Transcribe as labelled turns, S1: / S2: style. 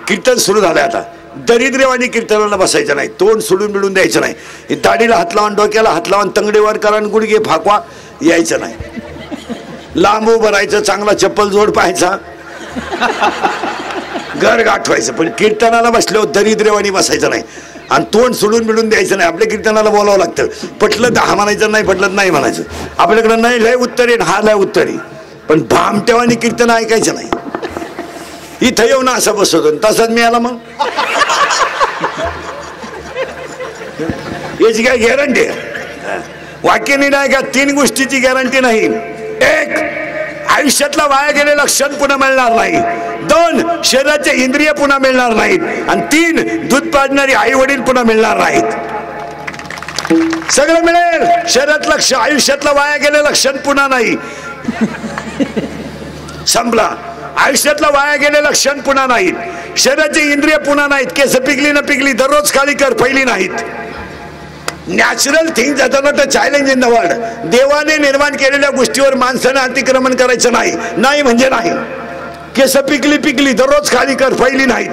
S1: कीर्तन सुरू झालं आता. दरिद्रवाणी कीर्तनाला बसायचं नाही, तोंड सोडून बिडून द्यायचं नाही, दाढीला हात लावून डोक्याला हात लावून तंगडेवर करा गुडघे फाकवा यायचं नाही. लांब उभं राहायचं, चांगला चप्पल जोड पाहायचा, घर गाठवायचं. पण कीर्तनाला बसल्यावर दरिद्रवाणी बसायचं नाही आणि तोंड सोडून बिडून द्यायचं नाही. आपल्या कीर्तनाला बोलावं लागतं. पटलं तर हा म्हणायचं, नाही पटलं नाही म्हणायचं. आपल्याकडं नाही लय उत्तरे हा लय उत्तरे, पण भामटेवानी कीर्तन ऐकायचं नाही. इथं येऊन असं बसवतो तसंच मिळाला मग याची काय गॅरंटी आहे? वाक्याने नाही का 3 गोष्टीची गॅरंटी नाही. 1 आयुष्यातला वाया गेलेला क्षण पुन्हा मिळणार नाही. 2 शरीराचे इंद्रिय पुन्हा मिळणार नाहीत. आणि 3 दूध पाजणारी आई वडील पुन्हा मिळणार नाहीत. सगळं मिळेल, शरीरातला आयुष्यातला वाया गेलेला क्षण पुन्हा नाही. संपला. आयुष्यातला वाया गेलेला क्षण पुन्हा नाहीत, शरीराचे इंद्रिय पुन्हा नाहीत, केस पिकली न पिकली दररोज खाली कर पहिली नाहीत. Natural things are not a challenge in the world. देवाने निर्माण केलेल्या गोष्टीवर माणसाने अतिक्रमण करायचं नाही. नाही म्हणजे नाही. केस पिकली पिकली दररोज खाली कर पहिली नाहीत.